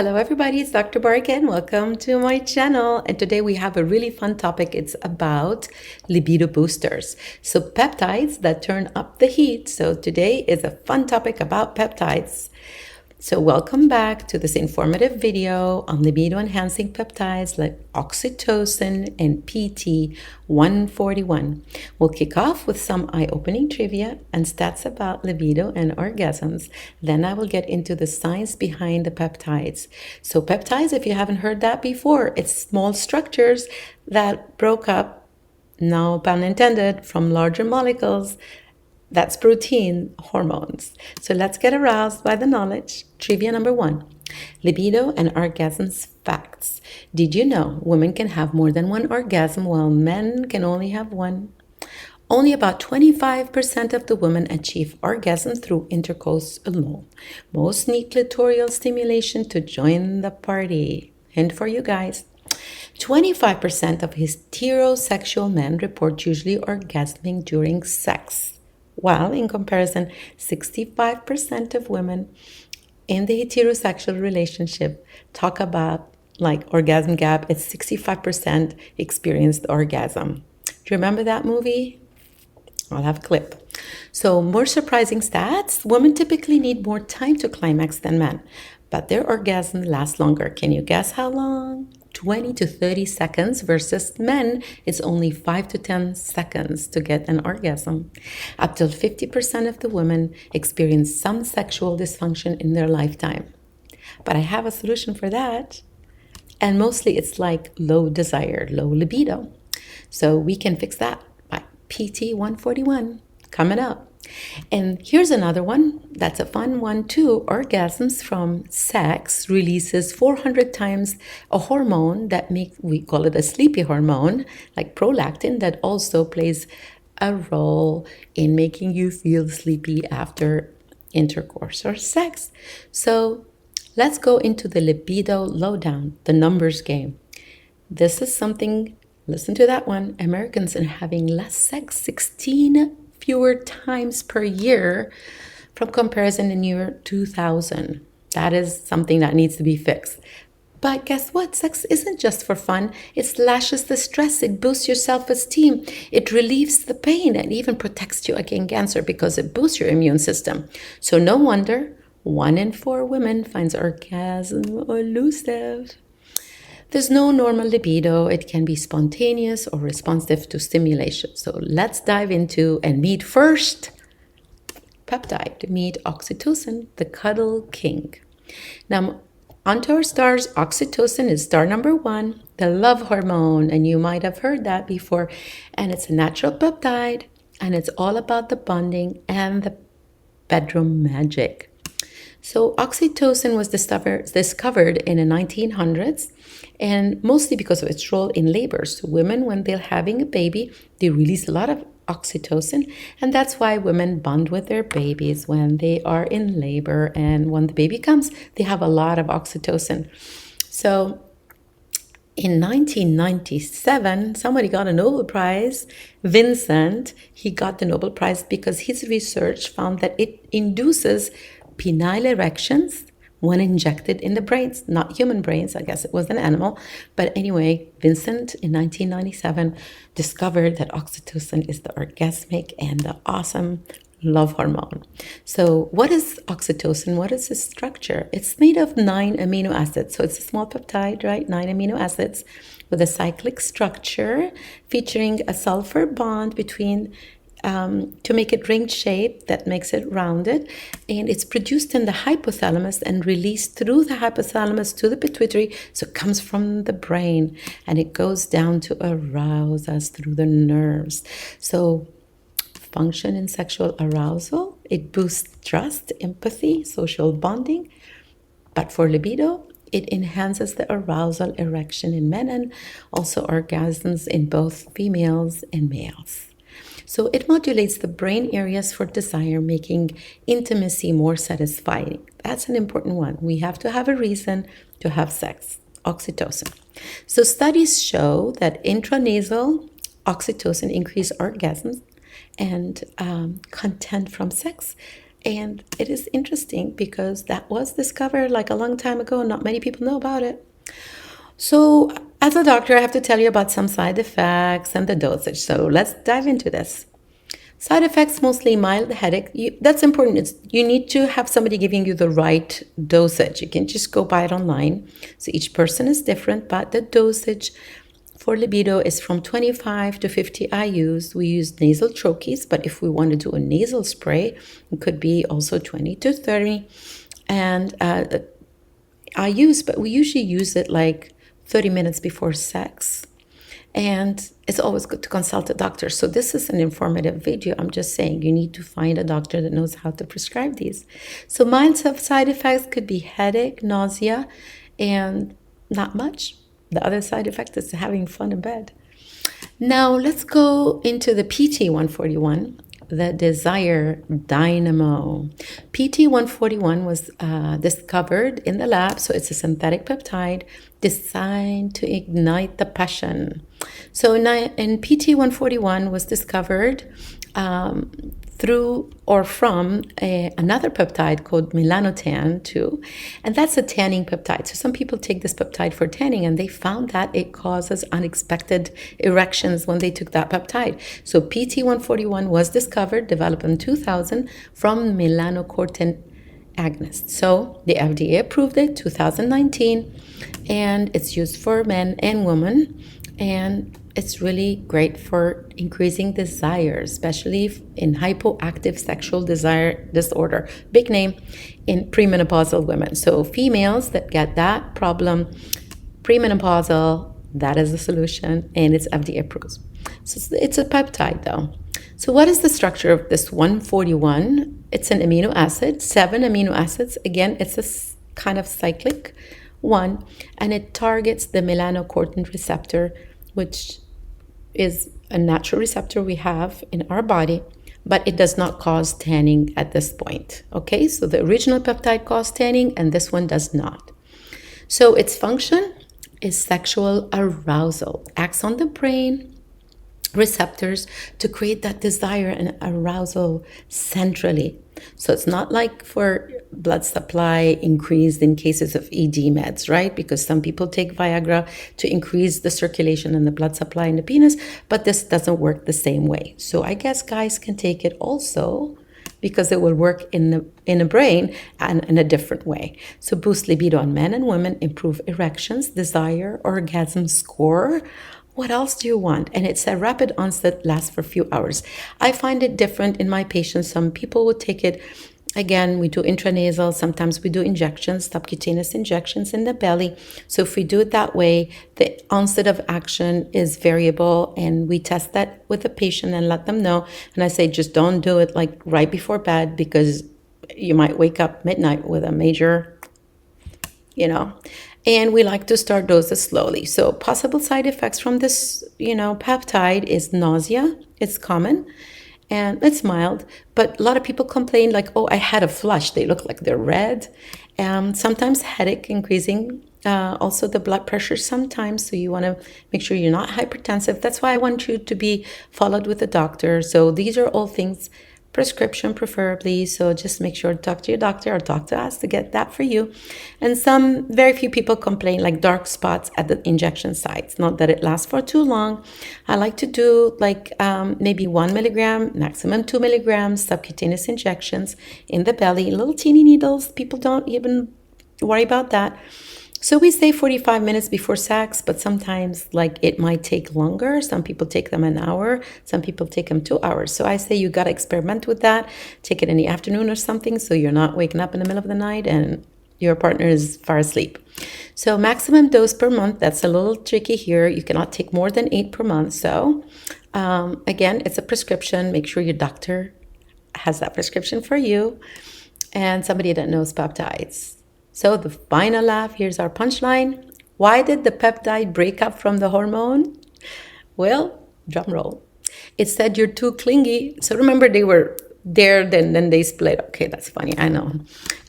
Hello everybody, it's Dr. Bar again. Welcome to my channel. And today we have a really fun topic. It's about libido boosters. So peptides that turn up the heat. So today is a fun topic about peptides. So welcome back to this informative video on libido enhancing peptides like oxytocin and PT141. We'll kick off with some eye-opening trivia and stats about libido and orgasms. Then I will get into the science behind the peptides. So peptides, if you haven't heard that before, it's small structures that broke up, no pun intended, from larger molecules. That's protein hormones. So let's get aroused by the knowledge. Trivia number 1. Libido and orgasms facts. Did you know women can have more than one orgasm while men can only have one? Only about 25% of the women achieve orgasm through intercourse alone. Most need clitoral stimulation to join the party. Hint for you guys. 25% of heterosexual men report usually orgasming during sex, while in comparison, 65% of women in the heterosexual relationship talk about like orgasm gap. It's 65% experienced orgasm. Do you remember that movie? I'll have a clip. So more surprising stats, women typically need more time to climax than men, but their orgasm lasts longer. Can you guess how long? 20 to 30 seconds versus men, it's only 5 to 10 seconds to get an orgasm. Up till 50% of the women experience some sexual dysfunction in their lifetime. But I have a solution for that. And mostly it's like low desire, low libido. So we can fix that by PT141 coming up. And here's another one. That's a fun one too. Orgasms from sex releases 400 times a hormone that we call it a sleepy hormone, like prolactin, that also plays a role in making you feel sleepy after intercourse or sex. So let's go into the libido lowdown, the numbers game. This is something, listen to that one. Americans are having less sex, 16 fewer times per year from comparison in year 2000. That is something that needs to be fixed. But guess what? Sex isn't just for fun. It slashes the stress. It boosts your self-esteem. It relieves the pain and even protects you against cancer because it boosts your immune system. So no wonder 1 in 4 women finds orgasm elusive. There's no normal libido. It can be spontaneous or responsive to stimulation. So let's dive into and meet first peptide. Meet oxytocin, the cuddle king. Now, onto our stars. Oxytocin is star number 1, the love hormone. And you might have heard that before. And it's a natural peptide. And it's all about the bonding and the bedroom magic. So oxytocin was discovered in the 1900s, and mostly because of its role in labor. So women, when they're having a baby, they release a lot of oxytocin, and that's why women bond with their babies when they are in labor, and when the baby comes, they have a lot of oxytocin. So in 1997, somebody got a Nobel Prize. Vincent, he got the Nobel Prize because his research found that it induces penile erections when injected in the brains, not human brains. I guess it was an animal. But anyway, Vincent in 1997 discovered that oxytocin is the orgasmic and the awesome love hormone. So what is oxytocin? What is its structure? It's made of 9 amino acids. So it's a small peptide, right? 9 amino acids with a cyclic structure featuring a sulfur bond between to make it ring shape that makes it rounded, and it's produced in the hypothalamus and released through the hypothalamus to the pituitary. So it comes from the brain and it goes down to arouse us through the nerves. So function in sexual arousal, it boosts trust, empathy, social bonding. But for libido, it enhances the arousal erection in men and also orgasms in both females and males. So it modulates the brain areas for desire, making intimacy more satisfying. That's an important one. We have to have a reason to have sex. Oxytocin. So studies show that intranasal oxytocin increases orgasms and content from sex. And it is interesting because that was discovered like a long time ago and not many people know about it. So as a doctor, I have to tell you about some side effects and the dosage. So let's dive into this. Side effects, mostly mild headache. That's important. You need to have somebody giving you the right dosage. You can just go buy it online. So each person is different, but the dosage for libido is from 25 to 50 IUs. We use nasal troches, but if we want to do a nasal spray, it could be also 20 to 30 and IUs, but we usually use it like 30 minutes before sex. And it's always good to consult a doctor. So this is an informative video. I'm just saying you need to find a doctor that knows how to prescribe these. So mild side effects could be headache, nausea, and not much. The other side effect is having fun in bed. Now let's go into the PT-141, the Desire Dynamo. PT-141 was discovered in the lab, so it's a synthetic peptide designed to ignite the passion. So in PT-141 was discovered through or from another peptide called melanotan 2, and that's a tanning peptide. So some people take this peptide for tanning, and they found that it causes unexpected erections when they took that peptide. So PT-141 was discovered, developed in 2000 from melanocortin agonist. So the FDA approved it 2019, and it's used for men and women, and it's really great for increasing desire, especially in hypoactive sexual desire disorder, big name in premenopausal women. So females that get that problem, premenopausal, that is the solution, and it's FDA approved. So it's a peptide though. So what is the structure of this 141? It's an amino acid, 7 amino acids. Again, it's a kind of cyclic one, and it targets the melanocortin receptor, which is a natural receptor we have in our body, but it does not cause tanning at this point. Okay, so the original peptide caused tanning, and this one does not. So its function is sexual arousal, acts on the brain receptors to create that desire and arousal centrally. So it's not like for blood supply increased in cases of ED meds, right? Because some people take Viagra to increase the circulation and the blood supply in the penis, but this doesn't work the same way. So I guess guys can take it also because it will work in the brain and in a different way. So boost libido on men and women, improve erections, desire, orgasm score. What else do you want? And it's a rapid onset, lasts for a few hours. I find it different in my patients. Some people would take it, again, we do intranasal, sometimes we do injections, subcutaneous injections in the belly. So if we do it that way, the onset of action is variable, and we test that with the patient and let them know. And I say, just don't do it like right before bed, because you might wake up midnight with a major, and we like to start doses slowly. So possible side effects from this, peptide is nausea. It's common and it's mild, but a lot of people complain like, oh, I had a flush. They look like they're red. Sometimes headache increasing, also the blood pressure sometimes. So you want to make sure you're not hypertensive. That's why I want you to be followed with a doctor. So these are all things, prescription preferably, so just make sure to talk to your doctor or talk to us to get that for you. And very few people complain like dark spots at the injection sites, not that it lasts for too long. I like to do like maybe 1 milligram, maximum 2 milligrams subcutaneous injections in the belly, little teeny needles. People don't even worry about that. So we say 45 minutes before sex, but sometimes like it might take longer. Some people take them an hour. Some people take them 2 hours. So I say you got to experiment with that. Take it in the afternoon or something, so you're not waking up in the middle of the night and your partner is far asleep. So maximum dose per month, that's a little tricky here. You cannot take more than 8 per month. So again, it's a prescription. Make sure your doctor has that prescription for you and somebody that knows peptides. So the final laugh, here's our punchline. Why did the peptide break up from the hormone? Well, drum roll. It said you're too clingy. So remember, they were there, then they split. Okay, that's funny, I know.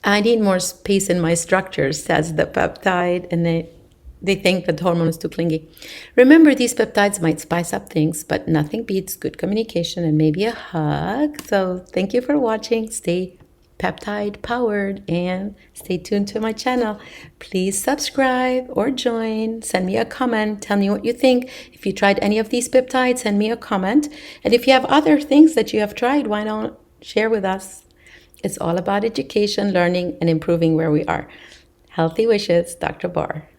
I need more space in my structure, says the peptide, and they think that the hormone is too clingy. Remember, these peptides might spice up things, but nothing beats good communication and maybe a hug. So thank you for watching. Stay peptide powered, and stay tuned to my channel. Please subscribe or join. Send me a comment. Tell me what you think. If you tried any of these peptides, send me a comment. And if you have other things that you have tried, why not share with us? It's all about education, learning, and improving where we are. Healthy wishes, Dr. Barr.